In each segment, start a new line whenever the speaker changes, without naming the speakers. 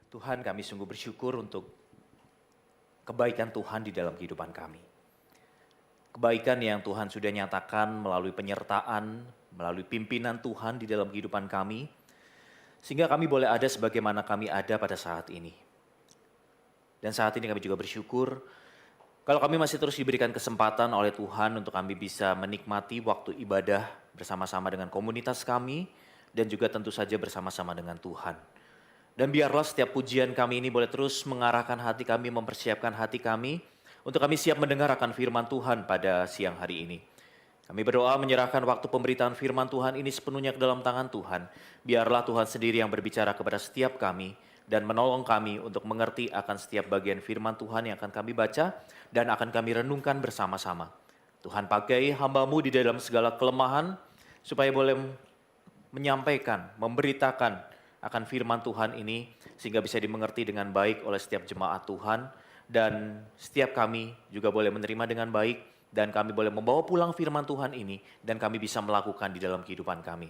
Tuhan, kami sungguh bersyukur untuk kebaikan Tuhan di dalam kehidupan kami. Kebaikan yang Tuhan sudah nyatakan melalui penyertaan, melalui pimpinan Tuhan di dalam kehidupan kami, sehingga kami boleh ada sebagaimana kami ada pada saat ini. Dan saat ini kami juga bersyukur kalau kami masih terus diberikan kesempatan oleh Tuhan untuk kami bisa menikmati waktu ibadah bersama-sama dengan komunitas kami dan juga tentu saja bersama-sama dengan Tuhan. Dan biarlah setiap pujian kami ini boleh terus mengarahkan hati kami, mempersiapkan hati kami untuk kami siap mendengar akan firman Tuhan pada siang hari ini. Kami berdoa menyerahkan waktu pemberitaan firman Tuhan ini sepenuhnya ke dalam tangan Tuhan. Biarlah Tuhan sendiri yang berbicara kepada setiap kami dan menolong kami untuk mengerti akan setiap bagian firman Tuhan yang akan kami baca dan akan kami renungkan bersama-sama. Tuhan pakai hamba-Mu di dalam segala kelemahan supaya boleh menyampaikan, memberitakan akan firman Tuhan ini sehingga bisa dimengerti dengan baik oleh setiap jemaat Tuhan dan setiap kami juga boleh menerima dengan baik dan kami boleh membawa pulang firman Tuhan ini dan kami bisa melakukan di dalam kehidupan kami.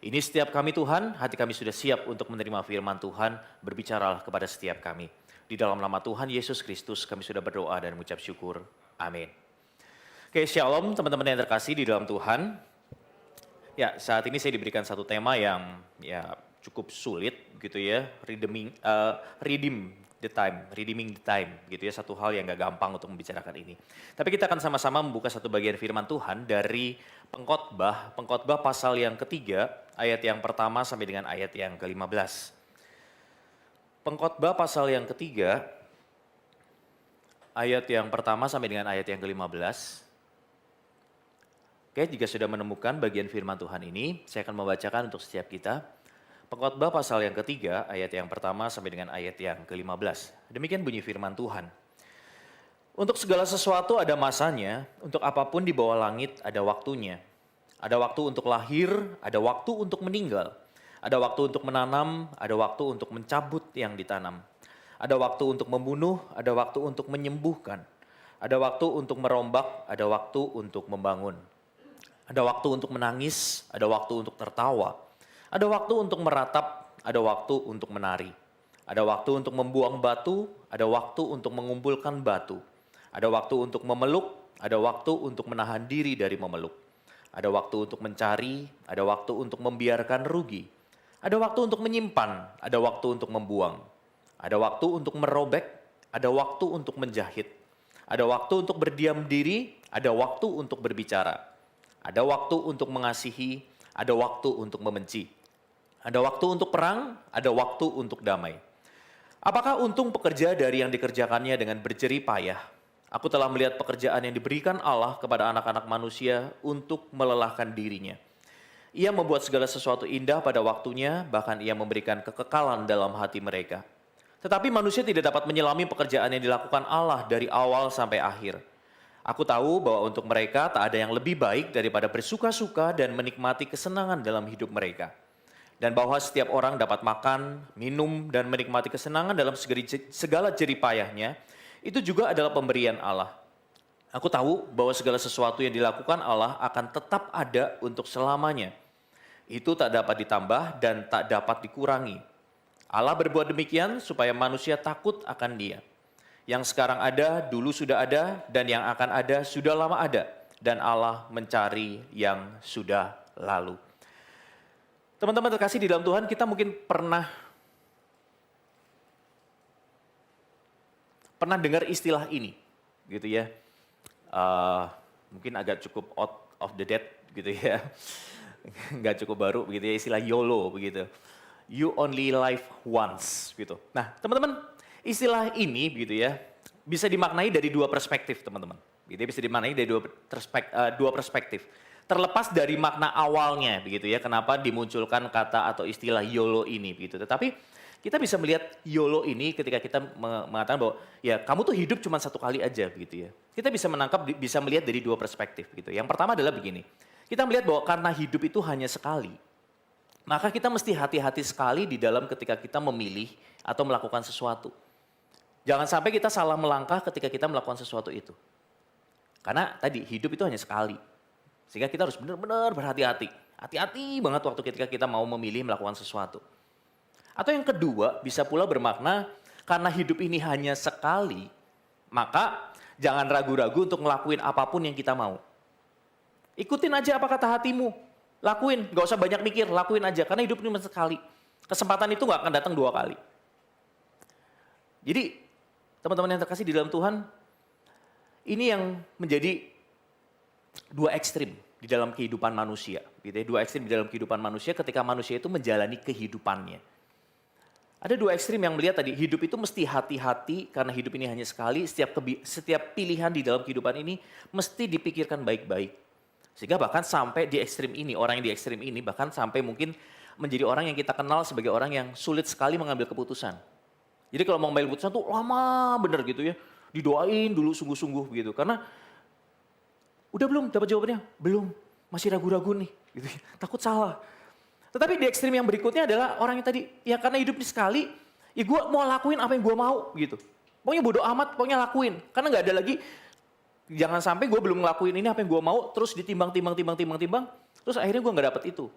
Ini setiap kami Tuhan, hati kami sudah siap untuk menerima firman Tuhan, berbicaralah kepada setiap kami. Di dalam nama Tuhan Yesus Kristus kami sudah berdoa dan mengucap syukur. Amin. Oke, shalom teman-teman yang terkasih di dalam Tuhan. Ya, saat ini saya diberikan satu tema yang cukup sulit gitu ya, redeeming the time gitu ya, satu hal yang gak gampang untuk membicarakan ini. Tapi kita akan sama-sama membuka satu bagian firman Tuhan dari Pengkhotbah pasal yang ketiga, ayat yang pertama sampai dengan ayat yang ke-15. Pengkhotbah pasal yang ketiga, ayat yang pertama sampai dengan ayat yang ke-15. Oke, jika sudah menemukan bagian firman Tuhan ini, saya akan membacakan untuk setiap kita. Pengkhotbah pasal yang ketiga, ayat yang pertama sampai dengan ayat yang ke-15. Demikian bunyi firman Tuhan. Untuk segala sesuatu ada masanya, untuk apapun di bawah langit ada waktunya. Ada waktu untuk lahir, ada waktu untuk meninggal. Ada waktu untuk menanam, ada waktu untuk mencabut yang ditanam. Ada waktu untuk membunuh, ada waktu untuk menyembuhkan. Ada waktu untuk merombak, ada waktu untuk membangun. Ada waktu untuk menangis, ada waktu untuk tertawa. Ada waktu untuk meratap, ada waktu untuk menari. Ada waktu untuk membuang batu, ada waktu untuk mengumpulkan batu. Ada waktu untuk memeluk, ada waktu untuk menahan diri dari memeluk. Ada waktu untuk mencari, ada waktu untuk membiarkan rugi. Ada waktu untuk menyimpan, ada waktu untuk membuang. Ada waktu untuk merobek, ada waktu untuk menjahit. Ada waktu untuk berdiam diri, ada waktu untuk berbicara. Ada waktu untuk mengasihi, ada waktu untuk membenci. Ada waktu untuk perang, ada waktu untuk damai. Apakah untung pekerja dari yang dikerjakannya dengan berjerih payah? Aku telah melihat pekerjaan yang diberikan Allah kepada anak-anak manusia untuk melelahkan dirinya. Ia membuat segala sesuatu indah pada waktunya, bahkan ia memberikan kekekalan dalam hati mereka. Tetapi manusia tidak dapat menyelami pekerjaan yang dilakukan Allah dari awal sampai akhir. Aku tahu bahwa untuk mereka tak ada yang lebih baik daripada bersuka-suka dan menikmati kesenangan dalam hidup mereka. Dan bahwa setiap orang dapat makan, minum, dan menikmati kesenangan dalam segala jerih payahnya, itu juga adalah pemberian Allah. Aku tahu bahwa segala sesuatu yang dilakukan Allah akan tetap ada untuk selamanya. Itu tak dapat ditambah dan tak dapat dikurangi. Allah berbuat demikian supaya manusia takut akan Dia. Yang sekarang ada, dulu sudah ada, dan yang akan ada, sudah lama ada. Dan Allah mencari yang sudah lalu. Teman-teman terkasih di dalam Tuhan, kita mungkin pernah dengar istilah ini, gitu ya. Mungkin agak cukup out of the date, gitu ya. Nggak cukup baru, begitu ya, istilah YOLO, begitu. You only live once, gitu. Nah, teman-teman, istilah ini, begitu ya, bisa dimaknai dari dua perspektif, teman-teman. Gitu ya, bisa dimaknai dari dua perspektif. Terlepas dari makna awalnya, begitu ya, kenapa dimunculkan kata atau istilah YOLO ini, begitu. Tetapi kita bisa melihat YOLO ini ketika kita mengatakan bahwa ya kamu tuh hidup cuma satu kali aja, begitu ya. Kita bisa melihat dari dua perspektif, gitu. Yang pertama adalah begini, kita melihat bahwa karena hidup itu hanya sekali, maka kita mesti hati-hati sekali di dalam ketika kita memilih atau melakukan sesuatu. Jangan sampai kita salah melangkah ketika kita melakukan sesuatu itu. Karena tadi hidup itu hanya sekali. Sehingga kita harus benar-benar berhati-hati. Hati-hati banget waktu ketika kita mau memilih melakukan sesuatu. Atau yang kedua, bisa pula bermakna karena hidup ini hanya sekali, maka jangan ragu-ragu untuk ngelakuin apapun yang kita mau. Ikutin aja apa kata hatimu, lakuin, gak usah banyak mikir, lakuin aja. Karena hidup ini cuma sekali, kesempatan itu gak akan datang 2 kali. Jadi teman-teman yang terkasih di dalam Tuhan, ini yang menjadi 2 ekstrim di dalam kehidupan manusia. Gitu ya. 2 ekstrim di dalam kehidupan manusia ketika manusia itu menjalani kehidupannya. Ada 2 ekstrim yang melihat tadi, hidup itu mesti hati-hati karena hidup ini hanya sekali, setiap pilihan di dalam kehidupan ini mesti dipikirkan baik-baik. Sehingga bahkan sampai di ekstrim ini, orang yang di ekstrim ini bahkan sampai mungkin menjadi orang yang kita kenal sebagai orang yang sulit sekali mengambil keputusan. Jadi kalau mau mengambil keputusan tuh lama bener gitu ya, didoain dulu sungguh-sungguh gitu. Karena udah belum dapat jawabannya? Belum, masih ragu-ragu nih, gitu. Takut salah. Tetapi di ekstrim yang berikutnya adalah orang yang tadi, ya karena hidup ini sekali, ya gue mau lakuin apa yang gue mau gitu. Pokoknya bodo amat, pokoknya lakuin. Karena gak ada lagi, jangan sampai gue belum ngelakuin ini apa yang gue mau, terus ditimbang, terus akhirnya gue gak dapet itu.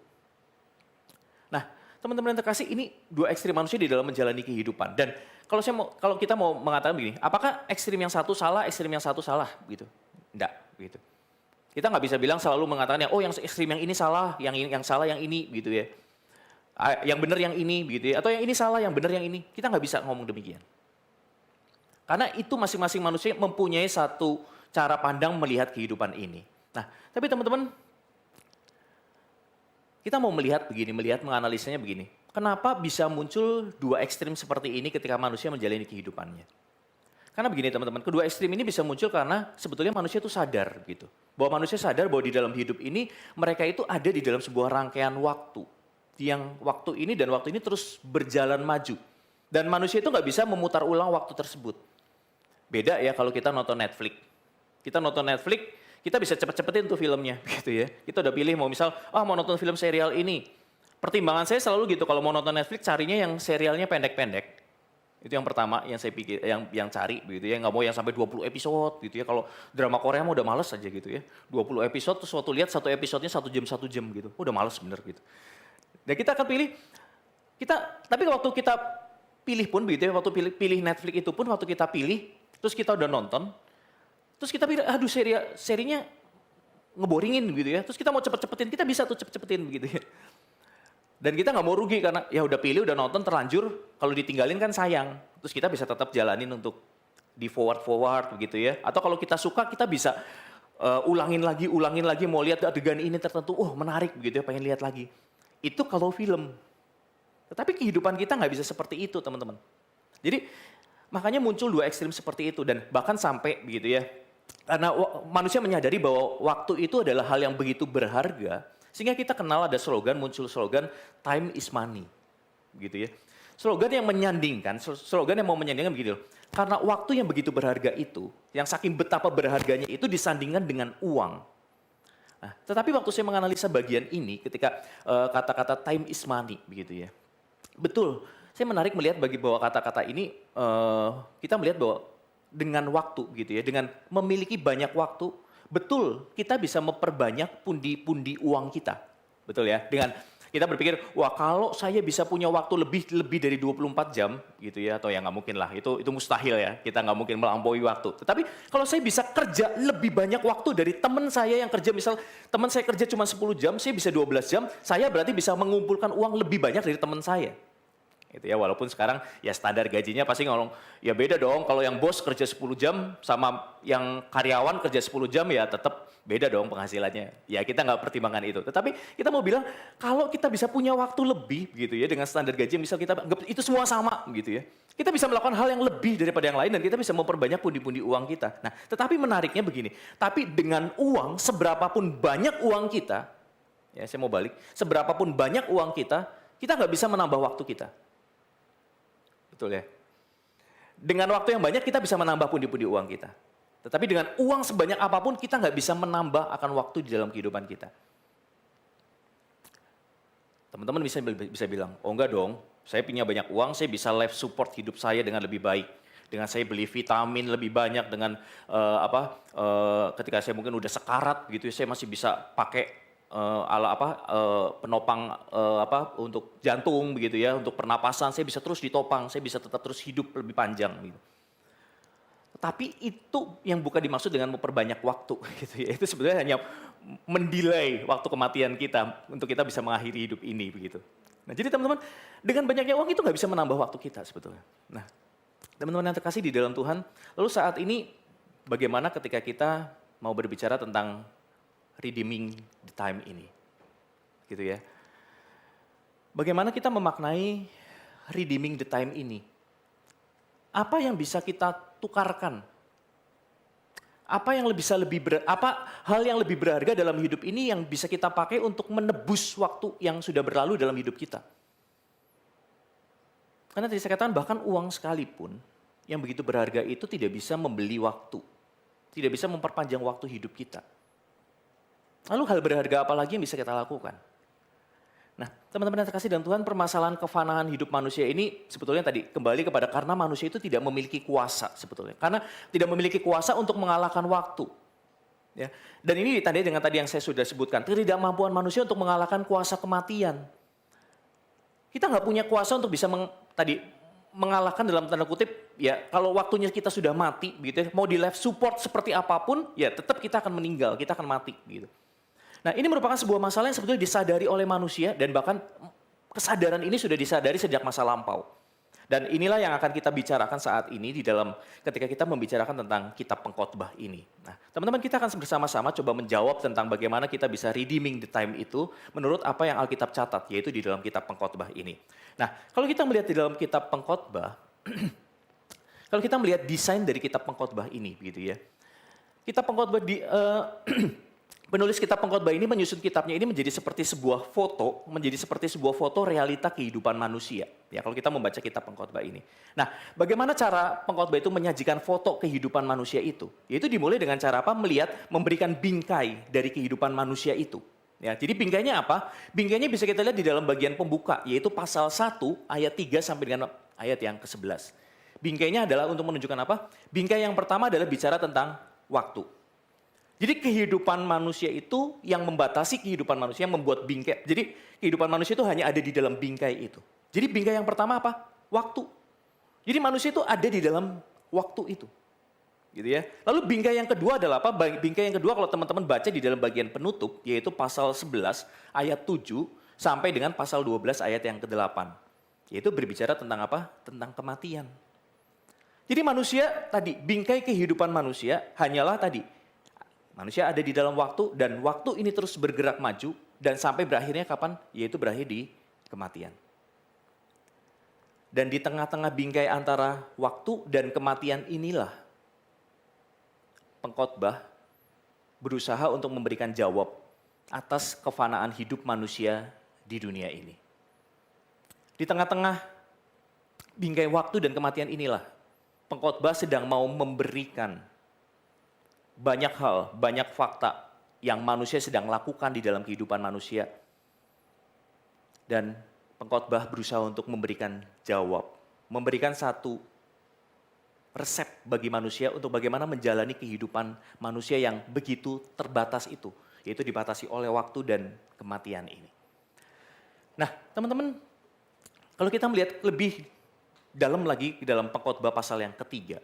Nah, teman-teman yang terkasih, ini 2 ekstrim manusia di dalam menjalani kehidupan. Dan kalau kita mau mengatakan begini, apakah ekstrim yang satu salah, ekstrim yang satu salah gitu? Enggak, gitu. Kita nggak bisa bilang selalu mengatakan oh yang ekstrim yang ini salah, yang salah yang ini gitu ya. Yang benar yang ini gitu ya. Atau yang ini salah, yang benar yang ini. Kita nggak bisa ngomong demikian. Karena itu masing-masing manusia mempunyai satu cara pandang melihat kehidupan ini. Nah, tapi teman-teman, kita mau melihat menganalisanya begini. Kenapa bisa muncul 2 ekstrim seperti ini ketika manusia menjalani kehidupannya? Karena begini teman-teman, kedua ekstrim ini bisa muncul karena sebetulnya manusia itu sadar gitu. Bahwa manusia sadar bahwa di dalam hidup ini mereka itu ada di dalam sebuah rangkaian waktu. Yang waktu ini dan waktu ini terus berjalan maju. Dan manusia itu nggak bisa memutar ulang waktu tersebut. Beda ya kalau kita nonton Netflix. Kita nonton Netflix, kita bisa cepet-cepetin tuh filmnya gitu ya. Kita udah pilih mau mau nonton film serial ini. Pertimbangan saya selalu gitu, kalau mau nonton Netflix carinya yang serialnya pendek-pendek. Itu yang pertama yang saya pikir, yang cari gitu ya, nggak mau yang sampai 20 episode gitu ya. Kalau drama Korea mah udah males aja gitu ya. 20 episode terus waktu lihat satu episodenya 1 jam gitu. Udah males bener gitu. Dan kita akan pilih, tapi waktu kita pilih pun begitu ya, waktu pilih Netflix itu pun waktu kita pilih, terus kita udah nonton, terus kita pilih, aduh serinya ngeboringin gitu ya. Terus kita mau cepet-cepetin, kita bisa tuh cepet-cepetin begitu ya. Dan kita nggak mau rugi karena ya udah pilih, udah nonton terlanjur, kalau ditinggalin kan sayang. Terus kita bisa tetap jalanin untuk di forward begitu ya. Atau kalau kita suka kita bisa ulangin lagi mau lihat adegan ini tertentu, menarik begitu ya, pengen lihat lagi. Itu kalau film. Tetapi kehidupan kita nggak bisa seperti itu teman-teman. Jadi makanya muncul 2 ekstrim seperti itu dan bahkan sampai begitu ya. Karena manusia menyadari bahwa waktu itu adalah hal yang begitu berharga. Sehingga kita kenal muncul slogan time is money. Gitu ya. Slogan yang menyandingkan, slogan yang mau menyandingkan begitu. Karena waktu yang begitu berharga itu, yang saking betapa berharganya itu disandingkan dengan uang. Nah, tetapi waktu saya menganalisa bagian ini ketika kata-kata time is money begitu ya. Betul, saya menarik melihat bahwa kata-kata ini kita melihat bahwa dengan waktu gitu ya, dengan memiliki banyak waktu, betul, kita bisa memperbanyak pundi-pundi uang kita. Betul ya? Dengan kita berpikir, wah kalau saya bisa punya waktu lebih dari 24 jam gitu ya, atau ya nggak mungkin lah, itu mustahil ya, kita nggak mungkin melampaui waktu. Tetapi kalau saya bisa kerja lebih banyak waktu dari teman saya yang kerja, misal teman saya kerja cuma 10 jam, saya bisa 12 jam, saya berarti bisa mengumpulkan uang lebih banyak dari teman saya. Gitu ya, walaupun sekarang ya standar gajinya pasti ngomong, ya beda dong kalau yang bos kerja 10 jam sama yang karyawan kerja 10 jam ya tetap beda dong penghasilannya. Ya kita nggak pertimbangkan itu. Tetapi kita mau bilang kalau kita bisa punya waktu lebih gitu ya dengan standar gaji, misal kita anggap itu semua sama gitu ya. Kita bisa melakukan hal yang lebih daripada yang lain dan kita bisa memperbanyak pundi-pundi uang kita. Nah, tetapi menariknya begini, tapi dengan uang seberapapun banyak uang kita, ya saya mau balik, seberapapun banyak uang kita nggak bisa menambah waktu kita. Betul ya. Dengan waktu yang banyak kita bisa menambah pundi-pundi uang kita. Tetapi dengan uang sebanyak apapun kita nggak bisa menambah akan waktu di dalam kehidupan kita. Teman-teman bisa bilang, oh enggak dong, saya punya banyak uang, saya bisa life support hidup saya dengan lebih baik. Dengan saya beli vitamin lebih banyak, dengan ketika saya mungkin udah sekarat gitu, saya masih bisa pakai penopang untuk jantung begitu ya, untuk pernapasan saya bisa terus ditopang, saya bisa tetap terus hidup lebih panjang gitu. Tapi itu yang bukan dimaksud dengan memperbanyak waktu gitu ya. Itu sebenarnya hanya mendelay waktu kematian kita untuk kita bisa mengakhiri hidup ini begitu. Nah, jadi teman-teman, dengan banyaknya uang itu nggak bisa menambah waktu kita sebetulnya. Nah, teman-teman yang terkasih di dalam Tuhan, lalu saat ini bagaimana ketika kita mau berbicara tentang redeeming the time ini? Gitu ya. Bagaimana kita memaknai redeeming the time ini? Apa yang bisa kita tukarkan? Apa hal yang lebih berharga dalam hidup ini yang bisa kita pakai untuk menebus waktu yang sudah berlalu dalam hidup kita? Karena tadi saya katakan bahkan uang sekalipun yang begitu berharga itu tidak bisa membeli waktu. Tidak bisa memperpanjang waktu hidup kita. Lalu hal berharga apa lagi yang bisa kita lakukan? Nah, teman-teman yang terkasih dalam Tuhan, permasalahan kefanaan hidup manusia ini sebetulnya tadi kembali kepada karena manusia itu tidak memiliki kuasa sebetulnya. Karena tidak memiliki kuasa untuk mengalahkan waktu. Ya. Dan ini ditandai dengan tadi yang saya sudah sebutkan, ketidakmampuan manusia untuk mengalahkan kuasa kematian. Kita nggak punya kuasa untuk bisa mengalahkan dalam tanda kutip, ya kalau waktunya kita sudah mati, gitu ya, mau di life support seperti apapun, ya tetap kita akan meninggal, kita akan mati, gitu. Nah, ini merupakan sebuah masalah yang sebetulnya disadari oleh manusia dan bahkan kesadaran ini sudah disadari sejak masa lampau. Dan inilah yang akan kita bicarakan saat ini ketika kita membicarakan tentang kitab Pengkhotbah ini. Nah, teman-teman kita akan bersama-sama coba menjawab tentang bagaimana kita bisa redeeming the time itu menurut apa yang Alkitab catat, yaitu di dalam kitab Pengkhotbah ini. Nah, kalau kita melihat di dalam kitab Pengkhotbah, kalau kita melihat desain dari kitab Pengkhotbah ini, begitu ya. Kitab Pengkhotbah penulis kitab Pengkhotbah ini menyusun kitabnya ini menjadi seperti sebuah foto realita kehidupan manusia. Ya, kalau kita membaca kitab Pengkhotbah ini. Nah, bagaimana cara Pengkhotbah itu menyajikan foto kehidupan manusia itu? Yaitu dimulai dengan cara memberikan bingkai dari kehidupan manusia itu. Ya, jadi bingkainya apa? Bingkainya bisa kita lihat di dalam bagian pembuka, yaitu pasal 1 ayat 3 sampai dengan ayat yang ke-11. Bingkainya adalah untuk menunjukkan apa? Bingkai yang pertama adalah bicara tentang waktu. Jadi kehidupan manusia itu yang membatasi kehidupan manusia, yang membuat bingkai. Jadi kehidupan manusia itu hanya ada di dalam bingkai itu. Jadi bingkai yang pertama apa? Waktu. Jadi manusia itu ada di dalam waktu itu. Gitu ya. Lalu bingkai yang kedua adalah apa? Bingkai yang kedua kalau teman-teman baca di dalam bagian penutup, yaitu pasal 11 ayat 7 sampai dengan pasal 12 ayat yang ke-8. Yaitu berbicara tentang apa? Tentang kematian. Jadi manusia tadi, bingkai kehidupan manusia hanyalah tadi, manusia ada di dalam waktu dan waktu ini terus bergerak maju dan sampai berakhirnya kapan? Yaitu berakhir di kematian. Dan di tengah-tengah bingkai antara waktu dan kematian inilah Pengkhotbah berusaha untuk memberikan jawab atas kefanaan hidup manusia di dunia ini. Di tengah-tengah bingkai waktu dan kematian inilah Pengkhotbah sedang mau memberikan banyak hal, banyak fakta yang manusia sedang lakukan di dalam kehidupan manusia. Dan Pengkhotbah berusaha untuk memberikan jawab, memberikan satu resep bagi manusia untuk bagaimana menjalani kehidupan manusia yang begitu terbatas itu, yaitu dibatasi oleh waktu dan kematian ini. Nah, teman-teman, kalau kita melihat lebih dalam lagi di dalam Pengkhotbah pasal yang ketiga,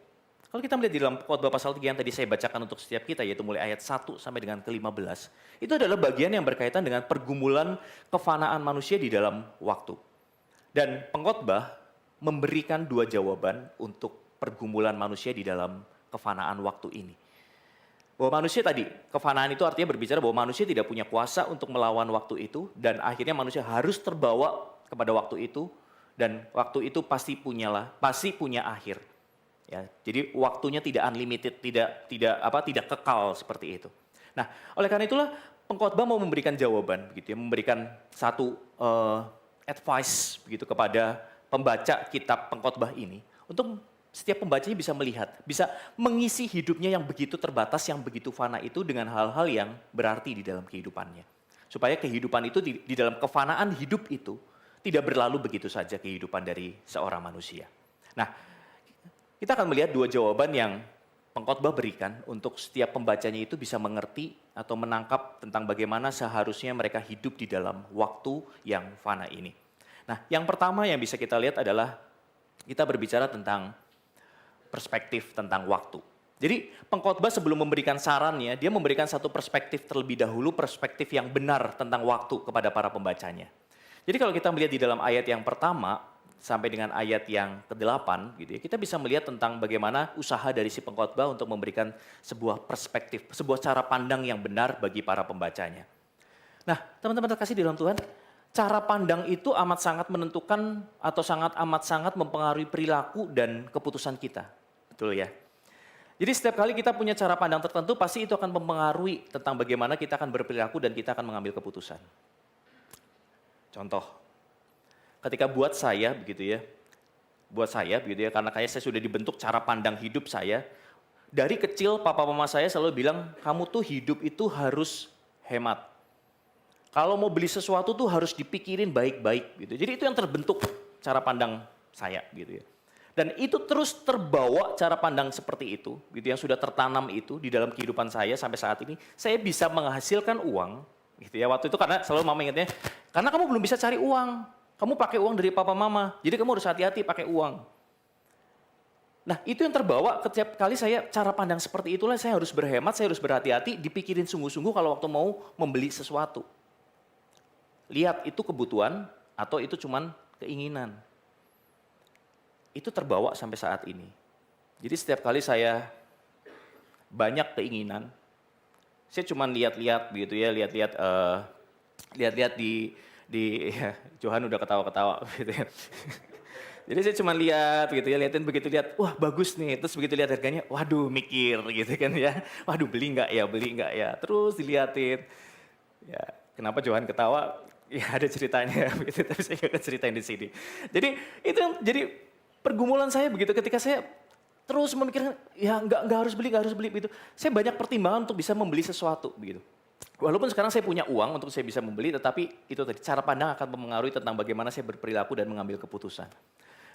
kalau kita melihat di dalam Pengkhotbah pasal 3 yang tadi saya bacakan untuk setiap kita, yaitu mulai ayat 1 sampai dengan ke-15, itu adalah bagian yang berkaitan dengan pergumulan kefanaan manusia di dalam waktu. Dan Pengkhotbah memberikan dua jawaban untuk pergumulan manusia di dalam kefanaan waktu ini. Bahwa manusia tadi, kefanaan itu artinya berbicara bahwa manusia tidak punya kuasa untuk melawan waktu itu, dan akhirnya manusia harus terbawa kepada waktu itu, dan waktu itu pasti punya akhir. Ya, jadi waktunya tidak unlimited, tidak kekal seperti itu. Nah, oleh karena itulah Pengkhotbah mau memberikan jawaban, begitu ya, memberikan satu advice begitu kepada pembaca kitab Pengkhotbah ini untuk setiap pembacanya bisa melihat, bisa mengisi hidupnya yang begitu terbatas, yang begitu fana itu dengan hal-hal yang berarti di dalam kehidupannya. Supaya kehidupan itu di dalam kefanaan hidup itu tidak berlalu begitu saja kehidupan dari seorang manusia. Nah, kita akan melihat dua jawaban yang Pengkhotbah berikan untuk setiap pembacanya itu bisa mengerti atau menangkap tentang bagaimana seharusnya mereka hidup di dalam waktu yang fana ini. Nah, yang pertama yang bisa kita lihat adalah kita berbicara tentang perspektif tentang waktu. Jadi pengkhotbah sebelum memberikan sarannya, dia memberikan satu perspektif terlebih dahulu, perspektif yang benar tentang waktu kepada para pembacanya. Jadi kalau kita melihat di dalam ayat yang pertama sampai dengan ayat yang ke-8 gitu ya, kita bisa melihat tentang bagaimana usaha dari si pengkhotbah untuk memberikan sebuah perspektif, sebuah cara pandang yang benar bagi para pembacanya. Nah, teman-teman terkasih di dalam Tuhan, cara pandang itu amat sangat menentukan atau amat sangat mempengaruhi perilaku dan keputusan kita. Betul ya? Jadi setiap kali kita punya cara pandang tertentu, pasti itu akan mempengaruhi tentang bagaimana kita akan berperilaku dan kita akan mengambil keputusan. Contoh, ketika buat saya begitu ya, karena kayak saya sudah dibentuk cara pandang hidup saya, dari kecil papa mama saya selalu bilang, kamu tuh hidup itu harus hemat. Kalau mau beli sesuatu tuh harus dipikirin baik-baik gitu. Jadi itu yang terbentuk cara pandang saya gitu ya. Dan itu terus terbawa cara pandang seperti itu, gitu yang sudah tertanam itu di dalam kehidupan saya sampai saat ini. Saya bisa menghasilkan uang, gitu ya. Waktu itu karena selalu mama ingatnya, karena kamu belum bisa cari uang, kamu pakai uang dari papa mama, jadi kamu harus hati-hati pakai uang. Nah itu yang terbawa setiap kali saya cara pandang seperti itulah saya harus berhemat, saya harus berhati-hati, dipikirin sungguh-sungguh kalau waktu mau membeli sesuatu. Lihat itu kebutuhan atau itu cuman keinginan. Itu terbawa sampai saat ini. Jadi setiap kali saya banyak keinginan, saya cuma lihat-lihat begitu ya, lihat-lihat di ya, Johan udah ketawa-ketawa gitu ya. Jadi saya cuma lihat gitu ya, liatin begitu lihat, wah bagus nih, terus begitu lihat harganya, waduh mikir gitu kan ya, waduh beli nggak ya, terus diliatin. Ya, kenapa Johan ketawa? Ya ada ceritanya, gitu, tapi saya nggak akan ceritain di sini. Jadi itu yang jadi pergumulan saya begitu ketika saya terus memikirkan ya nggak harus beli begitu. Saya banyak pertimbangan untuk bisa membeli sesuatu begitu. Walaupun sekarang saya punya uang untuk saya bisa membeli, tetapi itu tadi cara pandang akan mempengaruhi tentang bagaimana saya berperilaku dan mengambil keputusan.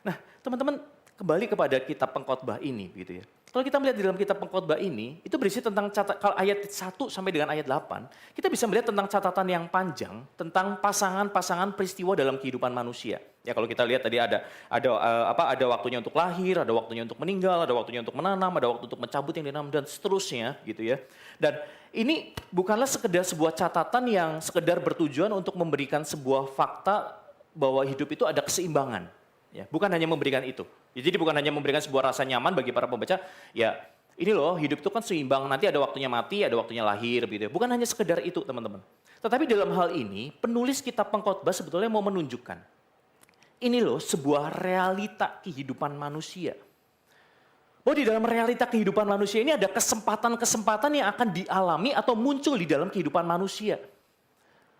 Nah, teman-teman kembali kepada kitab pengkhotbah ini begitu ya. Kalau kita melihat di dalam kitab pengkhotbah ini, itu berisi tentang kalau ayat 1 sampai dengan ayat 8, kita bisa melihat tentang catatan yang panjang tentang pasangan-pasangan peristiwa dalam kehidupan manusia. Ya kalau kita lihat tadi ada waktunya untuk lahir, ada waktunya untuk meninggal, ada waktunya untuk menanam, ada waktu untuk mencabut yang ditanam dan seterusnya gitu ya. Dan ini bukanlah sekedar sebuah catatan yang sekedar bertujuan untuk memberikan sebuah fakta bahwa hidup itu ada keseimbangan. Ya, bukan hanya memberikan itu. Ya, jadi bukan hanya memberikan sebuah rasa nyaman bagi para pembaca, ya ini loh hidup itu kan seimbang, nanti ada waktunya mati, ada waktunya lahir gitu. Bukan hanya sekedar itu teman-teman. Tetapi dalam hal ini penulis kitab pengkhotbah sebetulnya mau menunjukkan, ini loh sebuah realita kehidupan manusia. Bahwa di dalam realita kehidupan manusia ini ada kesempatan-kesempatan yang akan dialami atau muncul di dalam kehidupan manusia.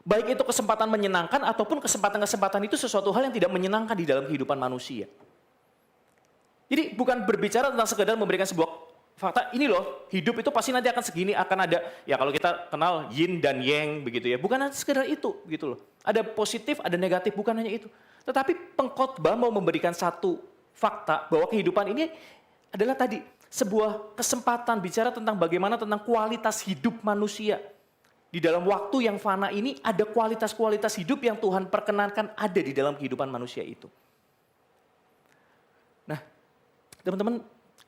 Baik itu kesempatan menyenangkan ataupun kesempatan-kesempatan itu sesuatu hal yang tidak menyenangkan di dalam kehidupan manusia. Jadi bukan berbicara tentang sekedar memberikan sebuah fakta, ini loh hidup itu pasti nanti akan segini, akan ada, ya kalau kita kenal yin dan yang begitu ya, bukan sekedar itu gitu loh. Ada positif, ada negatif, bukan hanya itu. Tetapi pengkhotbah mau memberikan satu fakta bahwa kehidupan ini adalah tadi sebuah kesempatan bicara tentang bagaimana tentang kualitas hidup manusia. Di dalam waktu yang fana ini ada kualitas-kualitas hidup yang Tuhan perkenankan ada di dalam kehidupan manusia itu. Nah, teman-teman,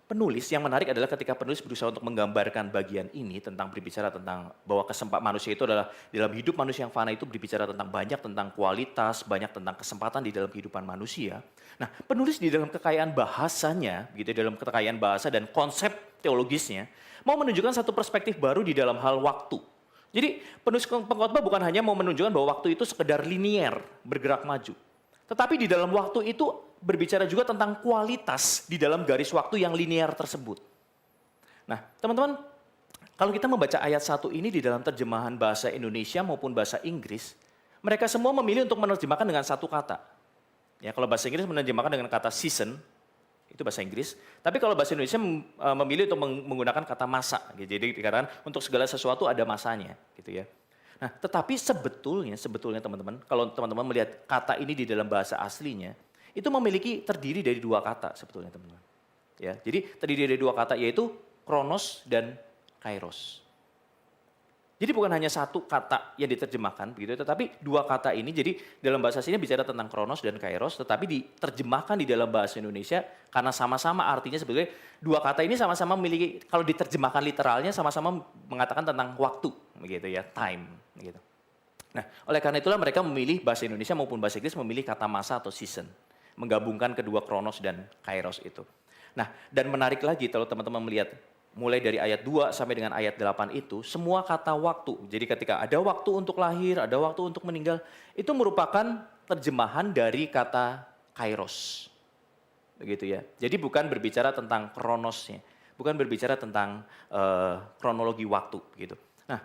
penulis yang menarik adalah ketika penulis berusaha untuk menggambarkan bagian ini tentang berbicara tentang bahwa kesempatan manusia itu adalah dalam hidup manusia yang fana itu berbicara tentang banyak tentang kualitas, banyak tentang kesempatan di dalam kehidupan manusia. Nah, penulis di dalam kekayaan bahasanya, gitu dalam kekayaan bahasa dan konsep teologisnya mau menunjukkan satu perspektif baru di dalam hal waktu. Jadi penulis pengkhotbah bukan hanya mau menunjukkan bahwa waktu itu sekedar linier, bergerak maju. Tetapi di dalam waktu itu berbicara juga tentang kualitas di dalam garis waktu yang linier tersebut. Nah teman-teman, kalau kita membaca ayat 1 ini di dalam terjemahan bahasa Indonesia maupun bahasa Inggris, mereka semua memilih untuk menerjemahkan dengan satu kata. Ya, kalau bahasa Inggris menerjemahkan dengan kata season, itu bahasa Inggris. Tapi kalau bahasa Indonesia memilih untuk menggunakan kata masa. Gitu. Jadi dikatakan untuk segala sesuatu ada masanya, gitu ya. Nah, tetapi sebetulnya teman-teman, kalau teman-teman melihat kata ini di dalam bahasa aslinya, itu terdiri dari dua kata sebetulnya teman-teman. Ya, jadi terdiri dari dua kata yaitu kronos dan kairos. Jadi bukan hanya satu kata yang diterjemahkan begitu, tetapi dua kata ini, jadi dalam bahasa sini bicara tentang kronos dan kairos, tetapi diterjemahkan di dalam bahasa Indonesia karena sama-sama artinya sebetulnya dua kata ini sama-sama memiliki, kalau diterjemahkan literalnya sama-sama mengatakan tentang waktu, begitu ya, time, gitu. Nah, oleh karena itulah mereka memilih bahasa Indonesia maupun bahasa Inggris memilih kata masa atau season, menggabungkan kedua kronos dan kairos itu. Nah, dan menarik lagi kalau teman-teman melihat mulai dari ayat 2 sampai dengan ayat 8 itu, semua kata waktu. Jadi ketika ada waktu untuk lahir, ada waktu untuk meninggal, itu merupakan terjemahan dari kata kairos. Begitu ya. Jadi bukan berbicara tentang kronosnya, bukan berbicara tentang kronologi waktu gitu. Nah,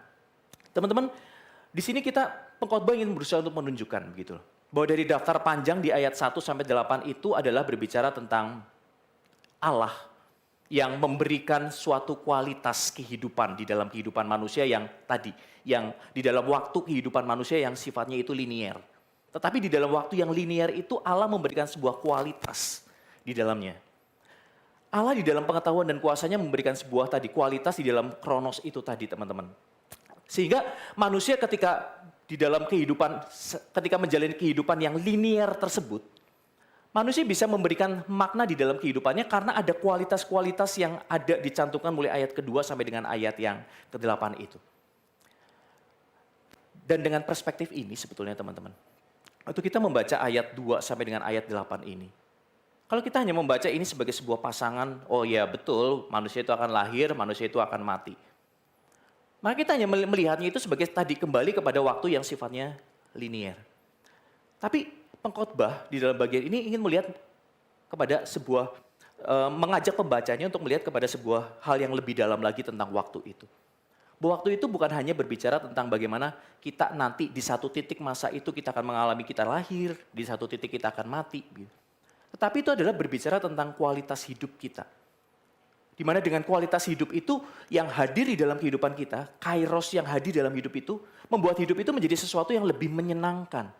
teman-teman, di sini kita pengkhotbah ingin berusaha untuk menunjukkan begitu bahwa dari daftar panjang di ayat 1 sampai 8 itu adalah berbicara tentang Allah yang memberikan suatu kualitas kehidupan di dalam kehidupan manusia yang tadi, yang di dalam waktu kehidupan manusia yang sifatnya itu linier. Tetapi di dalam waktu yang linier itu Allah memberikan sebuah kualitas di dalamnya. Allah di dalam pengetahuan dan kuasanya memberikan sebuah tadi kualitas di dalam kronos itu tadi, teman-teman. Sehingga manusia ketika di dalam kehidupan, ketika menjalani kehidupan yang linier tersebut, manusia bisa memberikan makna di dalam kehidupannya karena ada kualitas-kualitas yang ada dicantumkan mulai ayat kedua sampai dengan ayat yang ke-8 itu. Dan dengan perspektif ini sebetulnya teman-teman, waktu kita membaca ayat 2 sampai dengan ayat 8 ini, kalau kita hanya membaca ini sebagai sebuah pasangan, oh ya betul, manusia itu akan lahir, manusia itu akan mati. Maka kita hanya melihatnya itu sebagai tadi kembali kepada waktu yang sifatnya linier. Tapi pengkhotbah di dalam bagian ini ingin melihat kepada sebuah, mengajak pembacanya untuk melihat kepada sebuah hal yang lebih dalam lagi tentang waktu itu. Bahwa waktu itu bukan hanya berbicara tentang bagaimana kita nanti di satu titik masa itu kita akan mengalami kita lahir, di satu titik kita akan mati. Tetapi itu adalah berbicara tentang kualitas hidup kita. Di mana dengan kualitas hidup itu yang hadir di dalam kehidupan kita, kairos yang hadir dalam hidup itu, membuat hidup itu menjadi sesuatu yang lebih menyenangkan.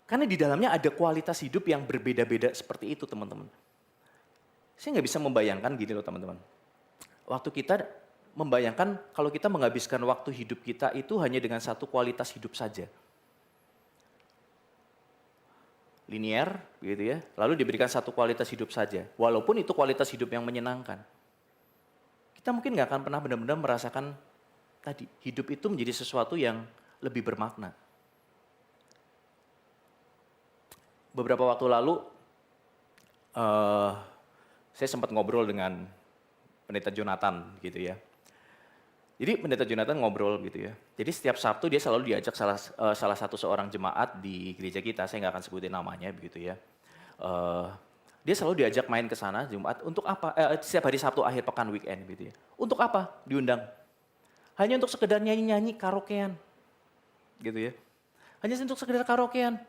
Karena di dalamnya ada kualitas hidup yang berbeda-beda seperti itu, teman-teman. Saya nggak bisa membayangkan gini loh, teman-teman. Waktu kita membayangkan kalau kita menghabiskan waktu hidup kita itu hanya dengan satu kualitas hidup saja. Linier, gitu ya. Lalu diberikan satu kualitas hidup saja. Walaupun itu kualitas hidup yang menyenangkan. Kita mungkin nggak akan pernah benar-benar merasakan tadi, hidup itu menjadi sesuatu yang lebih bermakna. Beberapa waktu lalu, saya sempat ngobrol dengan Pendeta Jonathan gitu ya. Jadi Pendeta Jonathan ngobrol gitu ya. Jadi setiap Sabtu dia selalu diajak salah satu seorang jemaat di gereja kita, saya nggak akan sebutin namanya begitu ya. Dia selalu diajak main ke sana Jumat untuk apa? Setiap hari Sabtu akhir pekan weekend gitu ya. Untuk apa? Diundang. Hanya untuk sekedar nyanyi-nyanyi karaokean. Gitu ya. Hanya untuk sekedar karaokean.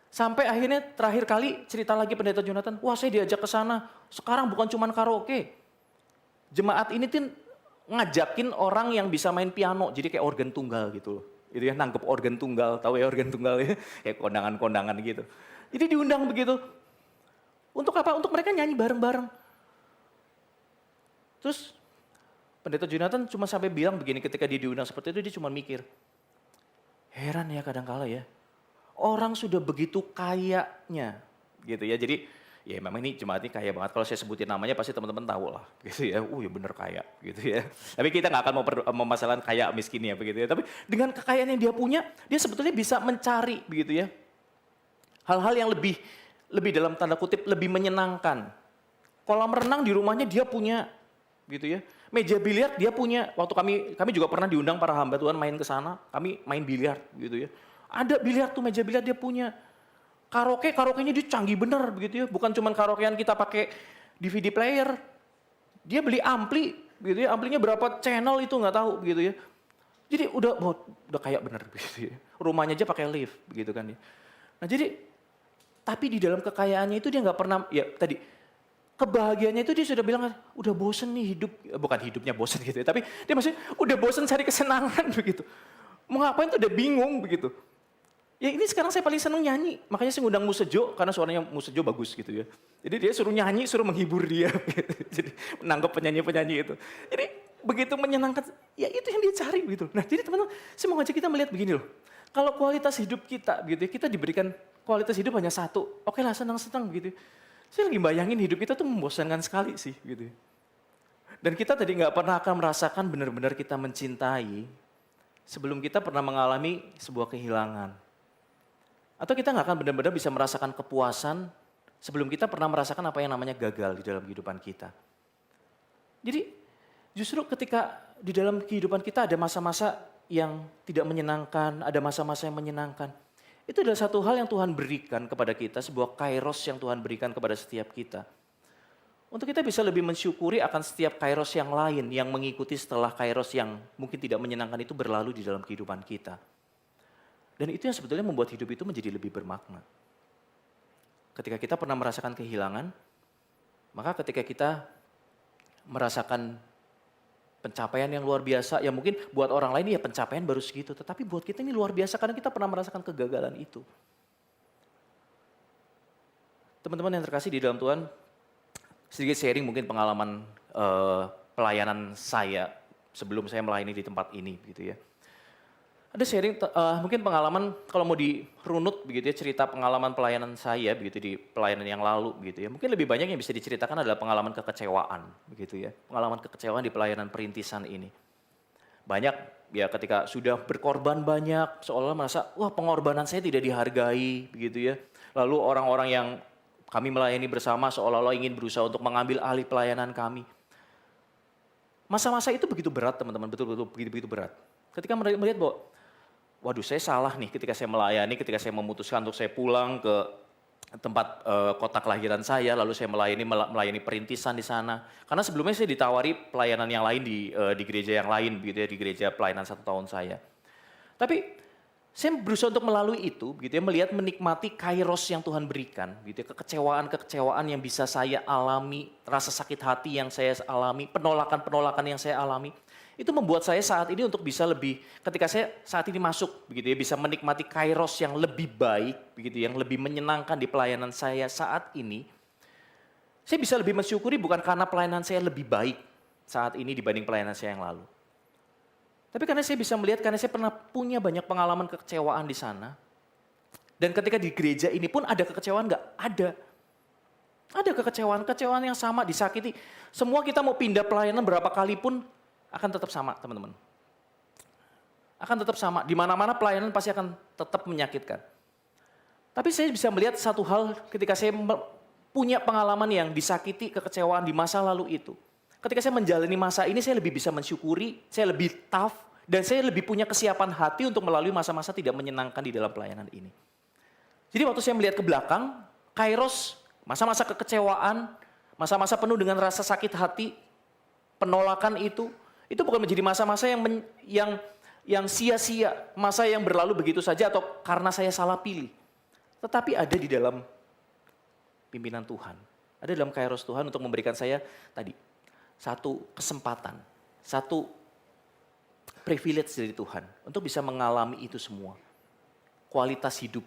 Sampai akhirnya terakhir kali cerita lagi Pendeta Jonathan, wah saya diajak ke sana. Sekarang bukan cuma karaoke. Jemaat ini tuh ngajakin orang yang bisa main piano, jadi kayak organ tunggal gitu loh. Itu ya, nangkep organ tunggal, tahu ya organ tunggal ya, kayak kondangan-kondangan gitu. Jadi diundang begitu. Untuk apa? Untuk mereka nyanyi bareng-bareng. Terus Pendeta Jonathan cuma sampai bilang begini, ketika dia diundang seperti itu dia cuma mikir, heran ya kadang-kala ya. Orang sudah begitu kayanya gitu ya. Jadi ya memang ini jemaat ini kaya banget. Kalau saya sebutin namanya pasti teman-teman tahu lah gitu ya. Ya bener kaya gitu ya. Tapi kita nggak akan mau memasalahkan kaya miskin ya begitu ya. Tapi dengan kekayaan yang dia punya, dia sebetulnya bisa mencari begitu ya. Hal-hal yang lebih dalam tanda kutip lebih menyenangkan. Kolam renang di rumahnya dia punya gitu ya. Meja biliar dia punya. Waktu kami juga pernah diundang para hamba Tuhan main ke sana, kami main biliar gitu ya. Ada biliar tuh, meja biliar dia punya. Karaoke-nya dia canggih bener begitu ya. Bukan cuma karaokean kita pakai DVD player. Dia beli ampli gitu ya. Amplinya berapa channel itu nggak tahu begitu ya. Jadi udah kayak bener begitu ya. Rumahnya aja pakai lift begitu kan ya. Nah jadi, tapi di dalam kekayaannya itu dia nggak pernah, ya tadi, kebahagiaannya itu dia sudah bilang, udah bosen nih hidup. Bukan hidupnya bosen gitu ya. Tapi dia maksudnya udah bosen cari kesenangan begitu. Mau ngapain tuh udah bingung begitu. Ya ini sekarang saya paling seneng nyanyi, makanya saya ngundang Musejo karena suaranya Musejo bagus gitu ya. Jadi dia suruh nyanyi, suruh menghibur dia, gitu. Jadi menangkap penyanyi-penyanyi itu. Jadi begitu menyenangkan, ya itu yang dia cari gitu. Nah jadi teman-teman, saya mau ngajak kita melihat begini loh. Kalau kualitas hidup kita gitu ya, kita diberikan kualitas hidup hanya satu. Oke lah senang-senang gitu. Saya lagi bayangin hidup kita tuh membosankan sekali sih gitu. Dan kita tadi nggak pernah akan merasakan benar-benar kita mencintai sebelum kita pernah mengalami sebuah kehilangan. Atau kita nggak akan benar-benar bisa merasakan kepuasan sebelum kita pernah merasakan apa yang namanya gagal di dalam kehidupan kita. Jadi justru ketika di dalam kehidupan kita ada masa-masa yang tidak menyenangkan, ada masa-masa yang menyenangkan. Itu adalah satu hal yang Tuhan berikan kepada kita, sebuah kairos yang Tuhan berikan kepada setiap kita. Untuk kita bisa lebih mensyukuri akan setiap kairos yang lain yang mengikuti setelah kairos yang mungkin tidak menyenangkan itu berlalu di dalam kehidupan kita. Dan itu yang sebetulnya membuat hidup itu menjadi lebih bermakna. Ketika kita pernah merasakan kehilangan, maka ketika kita merasakan pencapaian yang luar biasa, ya mungkin buat orang lain ya pencapaian baru segitu, tetapi buat kita ini luar biasa karena kita pernah merasakan kegagalan itu. Teman-teman yang terkasih di dalam Tuhan, sedikit sharing mungkin pengalaman pelayanan saya sebelum saya melayani di tempat ini gitu ya. Ada sharing mungkin pengalaman kalau mau dirunut begitu ya, cerita pengalaman pelayanan saya begitu di pelayanan yang lalu begitu ya. Mungkin lebih banyak yang bisa diceritakan adalah pengalaman kekecewaan begitu ya. Pengalaman kekecewaan di pelayanan perintisan ini. Banyak ya ketika sudah berkorban banyak seolah-olah merasa wah pengorbanan saya tidak dihargai begitu ya. Lalu orang-orang yang kami melayani bersama seolah-olah ingin berusaha untuk mengambil alih pelayanan kami. Masa-masa itu begitu berat teman-teman, betul-betul begitu berat. Ketika melihat bahwa waduh saya salah nih ketika saya melayani, ketika saya memutuskan untuk saya pulang ke tempat kota kelahiran saya, lalu saya melayani perintisan di sana. Karena sebelumnya saya ditawari pelayanan yang lain di gereja yang lain, begitu ya, di gereja pelayanan 1 tahun saya. Tapi saya berusaha untuk melalui itu, gitu ya, melihat menikmati kairos yang Tuhan berikan, gitu ya, kekecewaan yang bisa saya alami, rasa sakit hati yang saya alami, penolakan yang saya alami. Itu membuat saya saat ini untuk bisa lebih, ketika saya saat ini masuk, begitu ya, bisa menikmati kairos yang lebih baik, begitu, yang lebih menyenangkan di pelayanan saya saat ini. Saya bisa lebih mensyukuri bukan karena pelayanan saya lebih baik saat ini dibanding pelayanan saya yang lalu. Tapi karena saya bisa melihat, karena saya pernah punya banyak pengalaman kekecewaan di sana. Dan ketika di gereja ini pun ada kekecewaan nggak? Ada. Ada kekecewaan yang sama, disakiti. Semua kita mau pindah pelayanan berapa kali pun akan tetap sama teman-teman. Akan tetap sama, di mana-mana pelayanan pasti akan tetap menyakitkan. Tapi saya bisa melihat satu hal ketika saya punya pengalaman yang disakiti, kekecewaan di masa lalu itu. Ketika saya menjalani masa ini saya lebih bisa mensyukuri, saya lebih tough, dan saya lebih punya kesiapan hati untuk melalui masa-masa tidak menyenangkan di dalam pelayanan ini. Jadi waktu saya melihat ke belakang, kairos, masa-masa kekecewaan, masa-masa penuh dengan rasa sakit hati, penolakan itu bukan menjadi masa-masa yang sia-sia, masa yang berlalu begitu saja atau karena saya salah pilih. Tetapi ada di dalam pimpinan Tuhan, ada dalam kairos Tuhan untuk memberikan saya tadi satu kesempatan, satu privilege dari Tuhan untuk bisa mengalami itu semua. Kualitas hidup,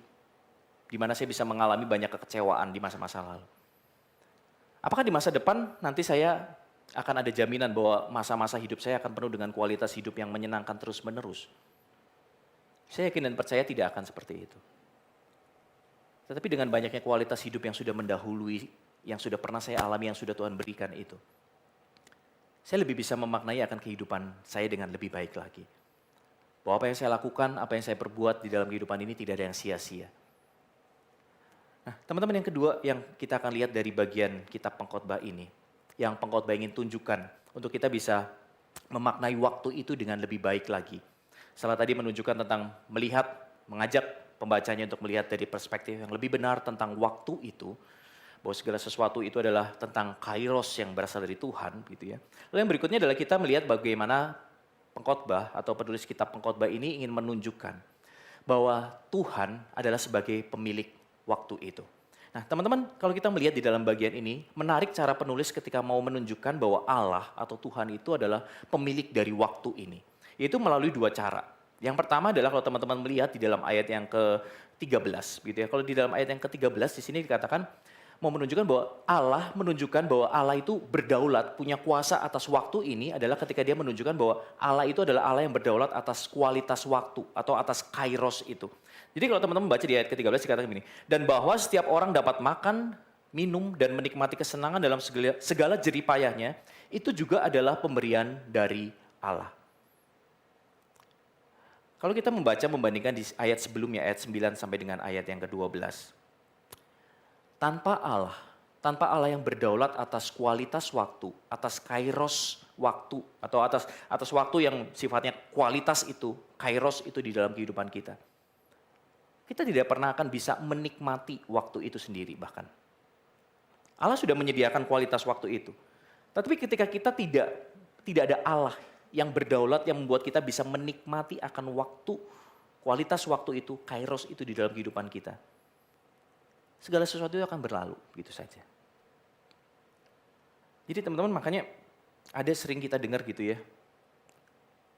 di mana saya bisa mengalami banyak kekecewaan di masa-masa lalu. Apakah di masa depan nanti saya akan ada jaminan bahwa masa-masa hidup saya akan penuh dengan kualitas hidup yang menyenangkan terus-menerus? Saya yakin dan percaya tidak akan seperti itu. Tetapi dengan banyaknya kualitas hidup yang sudah mendahului, yang sudah pernah saya alami, yang sudah Tuhan berikan itu, saya lebih bisa memaknai akan kehidupan saya dengan lebih baik lagi. Bahwa apa yang saya lakukan, apa yang saya perbuat di dalam kehidupan ini tidak ada yang sia-sia. Nah, teman-teman yang kedua yang kita akan lihat dari bagian kitab pengkhotbah ini, yang pengkhotbah ingin tunjukkan untuk kita bisa memaknai waktu itu dengan lebih baik lagi. Setelah tadi menunjukkan tentang melihat, mengajak pembacanya untuk melihat dari perspektif yang lebih benar tentang waktu itu, bahwa segala sesuatu itu adalah tentang kairos yang berasal dari Tuhan, gitu ya. Lalu yang berikutnya adalah kita melihat bagaimana pengkhotbah atau penulis kitab pengkhotbah ini ingin menunjukkan bahwa Tuhan adalah sebagai pemilik waktu itu. Nah teman-teman, kalau kita melihat di dalam bagian ini, menarik cara penulis ketika mau menunjukkan bahwa Allah atau Tuhan itu adalah pemilik dari waktu ini. Yaitu melalui dua cara. Yang pertama adalah kalau teman-teman melihat di dalam ayat yang ke-13, gitu ya. Kalau di dalam ayat yang ke-13 di sini dikatakan mau menunjukkan bahwa Allah itu berdaulat, punya kuasa atas waktu ini adalah ketika dia menunjukkan bahwa Allah itu adalah Allah yang berdaulat atas kualitas waktu atau atas kairos itu. Jadi kalau teman-teman baca di ayat ke-13 dikatakan begini, dan bahwa setiap orang dapat makan, minum, dan menikmati kesenangan dalam segala jerih payahnya, itu juga adalah pemberian dari Allah. Kalau kita membandingkan di ayat sebelumnya, ayat 9 sampai dengan ayat yang ke-12. Tanpa Allah yang berdaulat atas kualitas waktu, atas kairos waktu, atau atas waktu yang sifatnya kualitas itu, kairos itu di dalam kehidupan kita. Kita tidak pernah akan bisa menikmati waktu itu sendiri bahkan. Allah sudah menyediakan kualitas waktu itu. Tapi ketika kita tidak ada Allah yang berdaulat yang membuat kita bisa menikmati akan waktu, kualitas waktu itu, kairos itu di dalam kehidupan kita. Segala sesuatu itu akan berlalu, begitu saja. Jadi teman-teman makanya ada sering kita dengar gitu ya.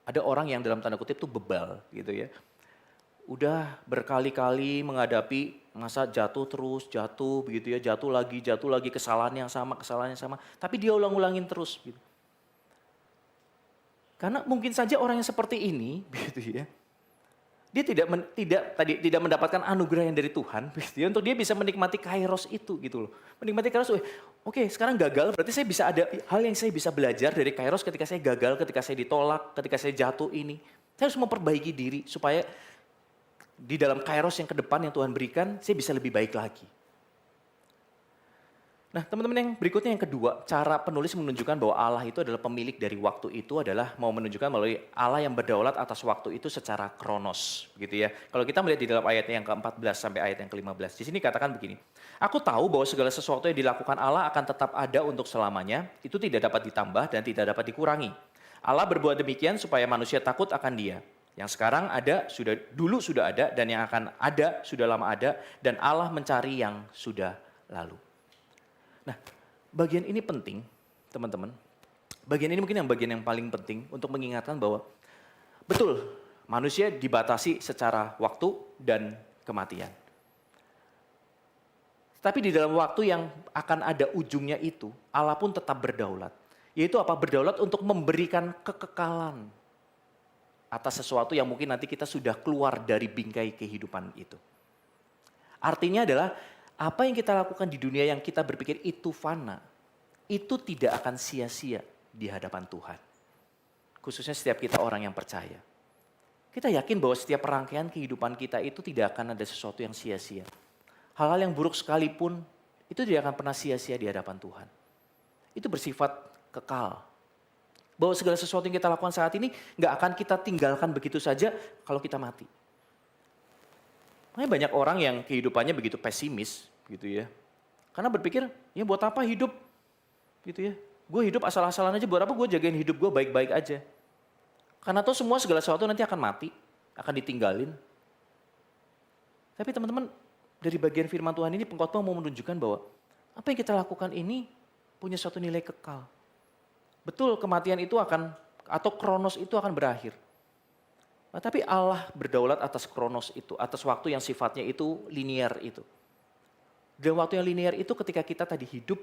Ada orang yang dalam tanda kutip tuh bebal gitu ya. Udah berkali-kali menghadapi masa jatuh terus, jatuh begitu ya, jatuh lagi, kesalahan yang sama. Tapi dia ulang-ulangin terus gitu. Karena mungkin saja orang yang seperti ini, begitu ya, dia tidak mendapatkan anugerah yang dari Tuhan, begitu ya, untuk dia bisa menikmati kairos itu gitu loh. Menikmati kairos, oke, sekarang gagal, berarti saya bisa ada hal yang saya bisa belajar dari kairos ketika saya gagal, ketika saya ditolak, ketika saya jatuh ini. Saya harus memperbaiki diri supaya di dalam kairos yang ke depan yang Tuhan berikan, saya bisa lebih baik lagi. Nah teman-teman yang berikutnya yang kedua, cara penulis menunjukkan bahwa Allah itu adalah pemilik dari waktu itu adalah mau menunjukkan melalui Allah yang berdaulat atas waktu itu secara kronos. Gitu ya. Kalau kita melihat di dalam ayat yang ke-14 sampai ayat yang ke-15, di sini katakan begini. Aku tahu bahwa segala sesuatu yang dilakukan Allah akan tetap ada untuk selamanya, itu tidak dapat ditambah dan tidak dapat dikurangi. Allah berbuat demikian supaya manusia takut akan Dia. Yang sekarang ada, dulu sudah ada, dan yang akan ada, sudah lama ada, dan Allah mencari yang sudah lalu. Nah, bagian ini penting, teman-teman. Bagian ini mungkin bagian yang paling penting untuk mengingatkan bahwa betul, manusia dibatasi secara waktu dan kematian. Tapi di dalam waktu yang akan ada ujungnya itu, Allah pun tetap berdaulat. Yaitu apa? Berdaulat untuk memberikan kekekalan atas sesuatu yang mungkin nanti kita sudah keluar dari bingkai kehidupan itu. Artinya adalah apa yang kita lakukan di dunia yang kita berpikir itu fana, itu tidak akan sia-sia di hadapan Tuhan. Khususnya setiap kita orang yang percaya. Kita yakin bahwa setiap rangkaian kehidupan kita itu tidak akan ada sesuatu yang sia-sia. Hal-hal yang buruk sekalipun, itu tidak akan pernah sia-sia di hadapan Tuhan. Itu bersifat kekal. Bahwa segala sesuatu yang kita lakukan saat ini nggak akan kita tinggalkan begitu saja kalau kita mati. Makanya banyak orang yang kehidupannya begitu pesimis gitu ya. Karena berpikir, ya buat apa hidup gitu ya. Gue hidup asal-asalan aja, buat apa gue jagain hidup gue baik-baik aja. Karena tuh semua segala sesuatu nanti akan mati, akan ditinggalin. Tapi teman-teman, dari bagian firman Tuhan ini pengkhotbah mau menunjukkan bahwa apa yang kita lakukan ini punya suatu nilai kekal. Betul, kematian itu atau kronos itu akan berakhir. Nah, tapi Allah berdaulat atas kronos itu, atas waktu yang sifatnya itu linear itu. Dan waktu yang linear itu ketika kita tadi hidup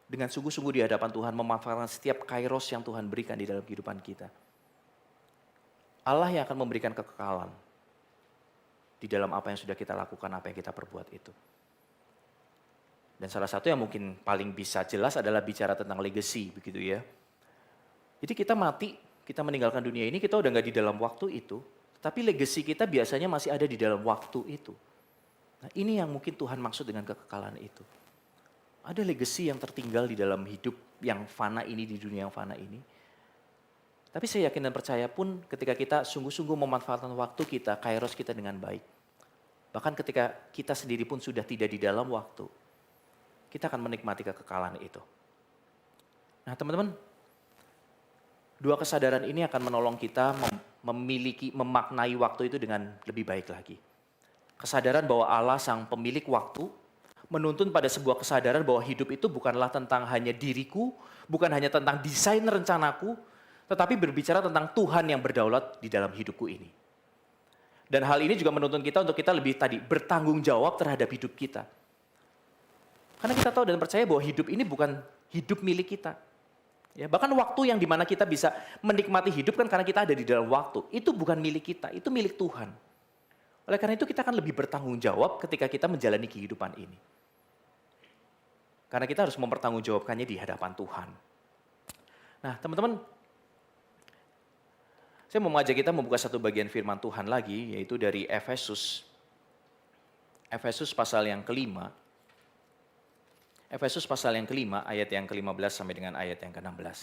dengan sungguh-sungguh di hadapan Tuhan, memanfaatkan setiap kairos yang Tuhan berikan di dalam kehidupan kita. Allah yang akan memberikan kekekalan di dalam apa yang sudah kita lakukan, apa yang kita perbuat itu. Dan salah satu yang mungkin paling bisa jelas adalah bicara tentang legacy, begitu ya. Jadi kita mati, kita meninggalkan dunia ini, kita udah gak di dalam waktu itu, tapi legacy kita biasanya masih ada di dalam waktu itu. Nah ini yang mungkin Tuhan maksud dengan kekekalan itu. Ada legacy yang tertinggal di dalam hidup yang fana ini, di dunia yang fana ini. Tapi saya yakin dan percaya pun ketika kita sungguh-sungguh memanfaatkan waktu kita, kairos kita dengan baik. Bahkan ketika kita sendiri pun sudah tidak di dalam waktu, kita akan menikmati kekekalan itu. Nah teman-teman, dua kesadaran ini akan menolong kita memaknai waktu itu dengan lebih baik lagi. Kesadaran bahwa Allah sang pemilik waktu, menuntun pada sebuah kesadaran bahwa hidup itu bukanlah tentang hanya diriku, bukan hanya tentang desain rencanaku, tetapi berbicara tentang Tuhan yang berdaulat di dalam hidupku ini. Dan hal ini juga menuntun kita untuk kita lebih bertanggung jawab terhadap hidup kita. Karena kita tahu dan percaya bahwa hidup ini bukan hidup milik kita. Ya, bahkan waktu yang dimana kita bisa menikmati hidup kan karena kita ada di dalam waktu. Itu bukan milik kita, itu milik Tuhan. Oleh karena itu kita akan lebih bertanggung jawab ketika kita menjalani kehidupan ini. Karena kita harus mempertanggungjawabkannya di hadapan Tuhan. Nah teman-teman, saya mau mengajak kita membuka satu bagian firman Tuhan lagi, yaitu dari Efesus. Efesus pasal yang kelima. Efesus pasal yang kelima, ayat yang ke-15 sampai dengan ayat yang ke-16.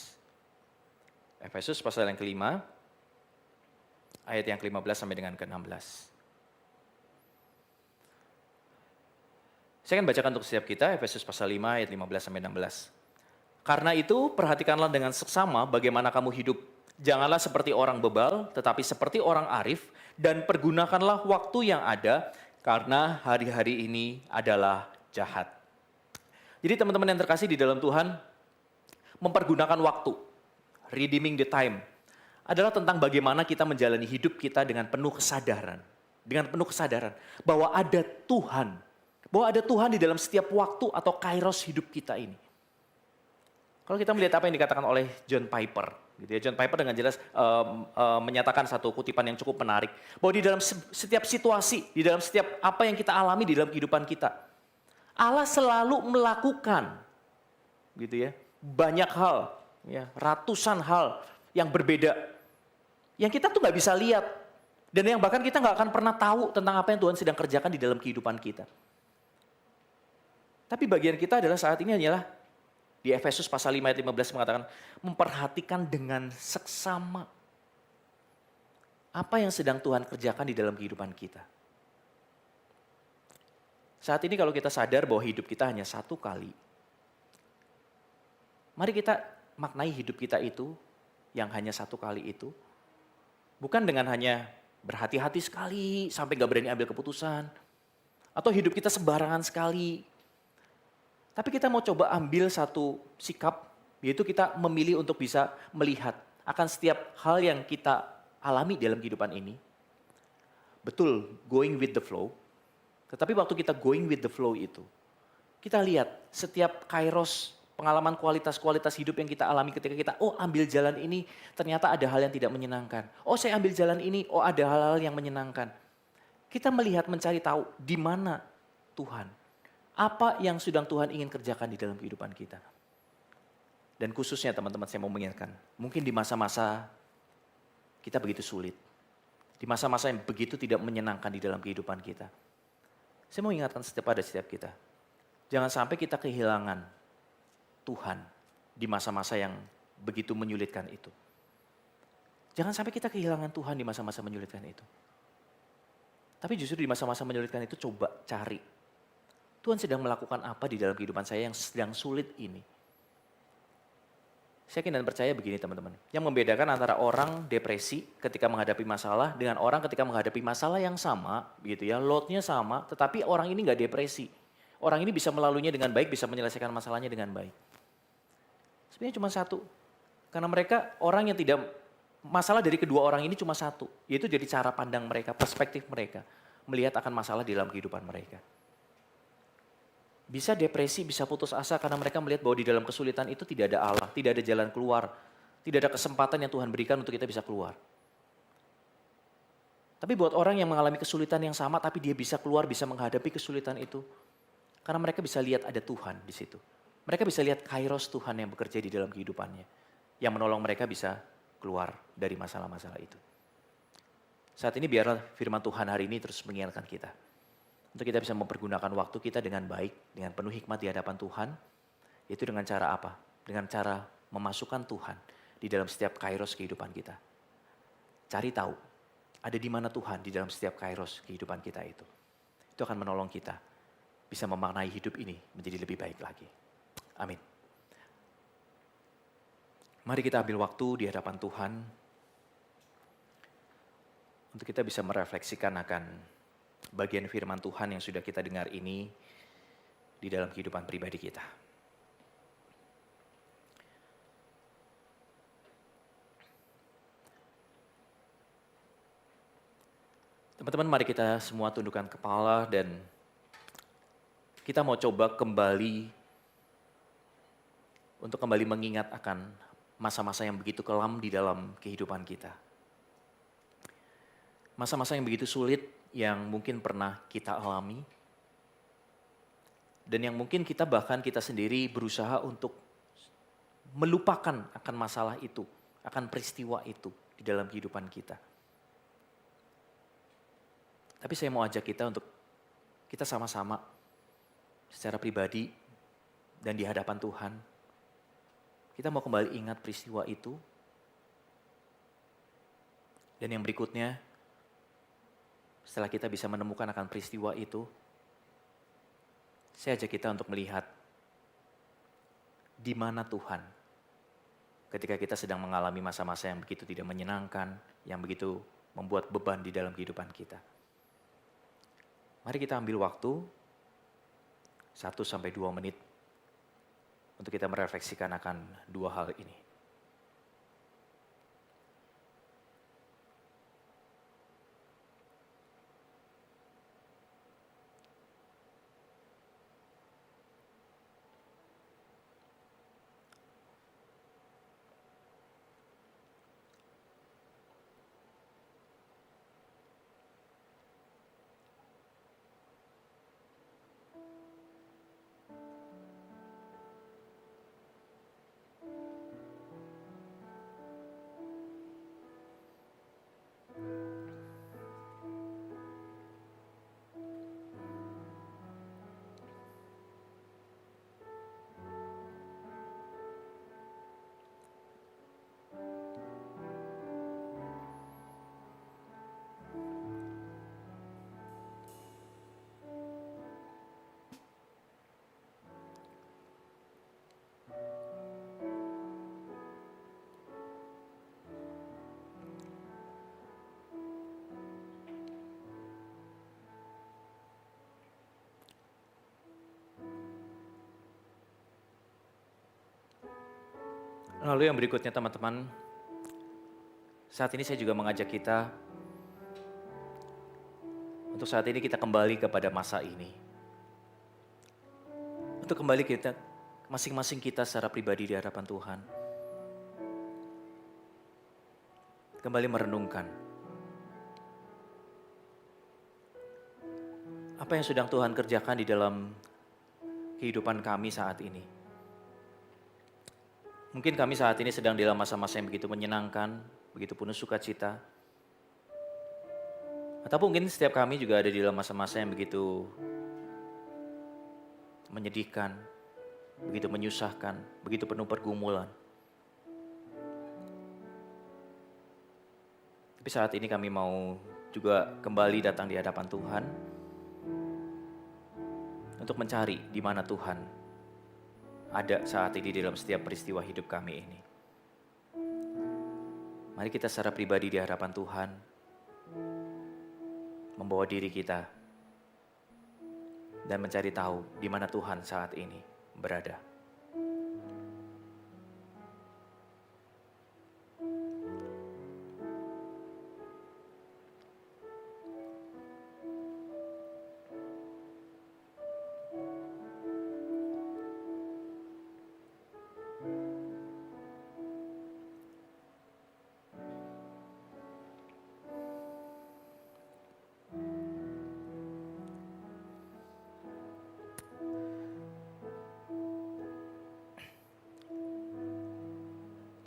Efesus pasal yang kelima, ayat yang ke-15 sampai dengan ke-16. Saya akan bacakan untuk setiap kita, Efesus pasal 5 ayat 15 sampai 16. Karena itu perhatikanlah dengan seksama bagaimana kamu hidup. Janganlah seperti orang bebal, tetapi seperti orang arif, dan pergunakanlah waktu yang ada, karena hari-hari ini adalah jahat. Jadi teman-teman yang terkasih di dalam Tuhan, mempergunakan waktu, redeeming the time, adalah tentang bagaimana kita menjalani hidup kita dengan penuh kesadaran. Dengan penuh kesadaran bahwa ada Tuhan. Bahwa ada Tuhan di dalam setiap waktu atau kairos hidup kita ini. Kalau kita melihat apa yang dikatakan oleh John Piper, gitu ya, John Piper dengan jelas menyatakan satu kutipan yang cukup menarik, bahwa di dalam setiap situasi, di dalam setiap apa yang kita alami di dalam kehidupan kita, Allah selalu melakukan, gitu ya, banyak hal, ya, ratusan hal yang berbeda, yang kita tuh nggak bisa lihat, dan yang bahkan kita nggak akan pernah tahu tentang apa yang Tuhan sedang kerjakan di dalam kehidupan kita. Tapi bagian kita adalah saat ini hanyalah di Efesus pasal 5 ayat 15 mengatakan memperhatikan dengan seksama apa yang sedang Tuhan kerjakan di dalam kehidupan kita. Saat ini kalau kita sadar bahwa hidup kita hanya satu kali, mari kita maknai hidup kita itu yang hanya satu kali itu, bukan dengan hanya berhati-hati sekali sampai gak berani ambil keputusan, atau hidup kita sembarangan sekali. Tapi kita mau coba ambil satu sikap, yaitu kita memilih untuk bisa melihat akan setiap hal yang kita alami dalam kehidupan ini. Betul, going with the flow. Tetapi waktu kita going with the flow itu, kita lihat setiap kairos, pengalaman kualitas-kualitas hidup yang kita alami ketika kita, ambil jalan ini, ternyata ada hal yang tidak menyenangkan. Saya ambil jalan ini, ada hal-hal yang menyenangkan. Kita melihat, mencari tahu di mana Tuhan. Apa yang sedang Tuhan ingin kerjakan di dalam kehidupan kita. Dan khususnya teman-teman saya mau mengingatkan, mungkin di masa-masa kita begitu sulit. Di masa-masa yang begitu tidak menyenangkan di dalam kehidupan kita. Saya mau ingatkan setiap kita. Jangan sampai kita kehilangan Tuhan di masa-masa yang begitu menyulitkan itu. Jangan sampai kita kehilangan Tuhan di masa-masa menyulitkan itu. Tapi justru di masa-masa menyulitkan itu coba cari. Tuhan sedang melakukan apa di dalam kehidupan saya yang sedang sulit ini. Saya yakin dan percaya begini teman-teman. Yang membedakan antara orang depresi ketika menghadapi masalah dengan orang ketika menghadapi masalah yang sama, gitu ya, loadnya sama, tetapi orang ini nggak depresi. Orang ini bisa melaluinya dengan baik, bisa menyelesaikan masalahnya dengan baik. Sebenarnya cuma satu. Karena mereka orang yang tidak, masalah dari kedua orang ini cuma satu. Yaitu jadi cara pandang mereka, perspektif mereka. Melihat akan masalah di dalam kehidupan mereka. Bisa depresi, bisa putus asa karena mereka melihat bahwa di dalam kesulitan itu tidak ada Allah, tidak ada jalan keluar, tidak ada kesempatan yang Tuhan berikan untuk kita bisa keluar. Tapi buat orang yang mengalami kesulitan yang sama tapi dia bisa keluar, bisa menghadapi kesulitan itu, karena mereka bisa lihat ada Tuhan di situ. Mereka bisa lihat kairos Tuhan yang bekerja di dalam kehidupannya, yang menolong mereka bisa keluar dari masalah-masalah itu. Saat ini biarlah firman Tuhan hari ini terus mengingatkan kita. Untuk kita bisa mempergunakan waktu kita dengan baik, dengan penuh hikmat di hadapan Tuhan. Itu dengan cara apa? Dengan cara memasukkan Tuhan di dalam setiap kairos kehidupan kita. Cari tahu, ada di mana Tuhan di dalam setiap kairos kehidupan kita itu. Itu akan menolong kita bisa memaknai hidup ini menjadi lebih baik lagi. Amin. Mari kita ambil waktu di hadapan Tuhan untuk kita bisa merefleksikan akan bagian firman Tuhan yang sudah kita dengar ini di dalam kehidupan pribadi kita. Teman-teman, mari kita semua tundukkan kepala dan kita mau coba kembali untuk kembali mengingat akan masa-masa yang begitu kelam di dalam kehidupan kita. Masa-masa yang begitu sulit yang mungkin pernah kita alami. Dan yang mungkin kita bahkan kita sendiri berusaha untuk melupakan akan masalah itu, akan peristiwa itu di dalam kehidupan kita. Tapi saya mau ajak kita untuk kita sama-sama secara pribadi dan di hadapan Tuhan. Kita mau kembali ingat peristiwa itu. Dan yang berikutnya, setelah kita bisa menemukan akan peristiwa itu, saya ajak kita untuk melihat di mana Tuhan ketika kita sedang mengalami masa-masa yang begitu tidak menyenangkan, yang begitu membuat beban di dalam kehidupan kita. Mari kita ambil waktu 1-2 menit untuk kita merefleksikan akan dua hal ini. Lalu yang berikutnya teman-teman, saat ini saya juga mengajak kita untuk saat ini kita kembali kepada masa ini. Untuk kembali kita, masing-masing kita secara pribadi di hadapan Tuhan. Kembali merenungkan. Apa yang sedang Tuhan kerjakan di dalam kehidupan kami saat ini. Mungkin kami saat ini sedang dalam masa-masa yang begitu menyenangkan, begitu penuh sukacita. Atau mungkin setiap kami juga ada di dalam masa-masa yang begitu menyedihkan, begitu menyusahkan, begitu penuh pergumulan. Tapi saat ini kami mau juga kembali datang di hadapan Tuhan untuk mencari di mana Tuhan ada saat ini dalam setiap peristiwa hidup kami ini. Mari kita secara pribadi di hadapan Tuhan membawa diri kita dan mencari tahu di mana Tuhan saat ini berada.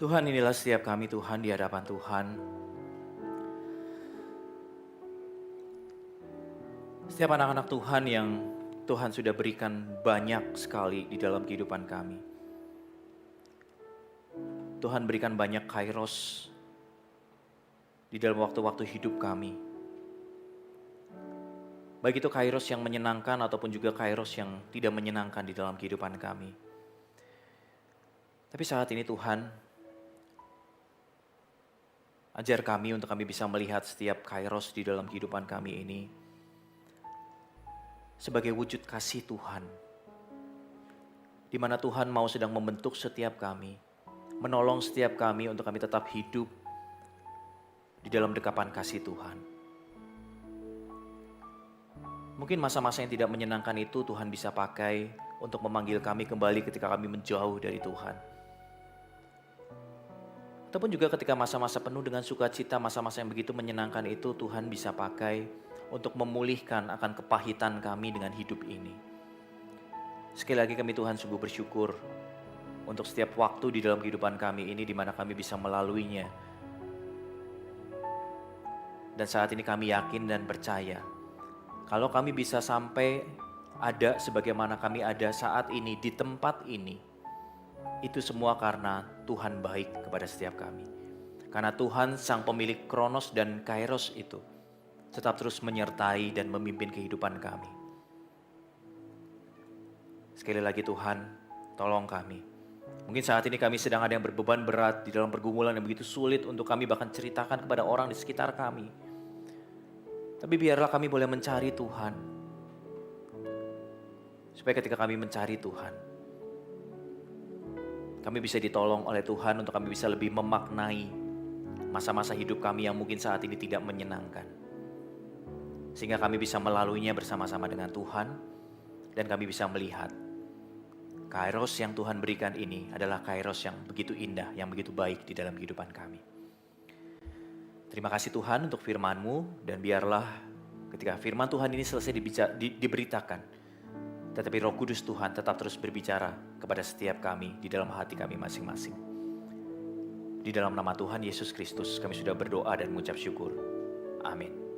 Tuhan, inilah setiap kami Tuhan di hadapan Tuhan. Setiap anak-anak Tuhan yang Tuhan sudah berikan banyak sekali di dalam kehidupan kami. Tuhan berikan banyak kairos di dalam waktu-waktu hidup kami. Baik itu kairos yang menyenangkan ataupun juga kairos yang tidak menyenangkan di dalam kehidupan kami. Tapi saat ini Tuhan, ajar kami untuk kami bisa melihat setiap kairos di dalam kehidupan kami ini sebagai wujud kasih Tuhan. Di mana Tuhan mau sedang membentuk setiap kami, menolong setiap kami untuk kami tetap hidup di dalam dekapan kasih Tuhan. Mungkin masa-masa yang tidak menyenangkan itu Tuhan bisa pakai untuk memanggil kami kembali ketika kami menjauh dari Tuhan. Ataupun juga ketika masa-masa penuh dengan sukacita, masa-masa yang begitu menyenangkan itu Tuhan bisa pakai untuk memulihkan akan kepahitan kami dengan hidup ini. Sekali lagi kami Tuhan sungguh bersyukur untuk setiap waktu di dalam kehidupan kami ini di mana kami bisa melaluinya. Dan saat ini kami yakin dan percaya kalau kami bisa sampai ada sebagaimana kami ada saat ini di tempat ini, itu semua karena Tuhan baik kepada setiap kami. Karena Tuhan sang pemilik Kronos dan Kairos itu tetap terus menyertai dan memimpin kehidupan kami. Sekali lagi Tuhan, tolong kami. Mungkin saat ini kami sedang ada yang berbeban berat di dalam pergumulan yang begitu sulit untuk kami bahkan ceritakan kepada orang di sekitar kami. Tapi biarlah kami boleh mencari Tuhan. Supaya ketika kami mencari Tuhan, kami bisa ditolong oleh Tuhan untuk kami bisa lebih memaknai masa-masa hidup kami yang mungkin saat ini tidak menyenangkan. Sehingga kami bisa melaluinya bersama-sama dengan Tuhan dan kami bisa melihat Kairos yang Tuhan berikan ini adalah Kairos yang begitu indah, yang begitu baik di dalam kehidupan kami. Terima kasih Tuhan untuk firman-Mu dan biarlah ketika firman Tuhan ini selesai diberitakan, tetapi Roh Kudus Tuhan tetap terus berbicara kepada setiap kami di dalam hati kami masing-masing. Di dalam nama Tuhan Yesus Kristus kami sudah berdoa dan mengucap syukur. Amin.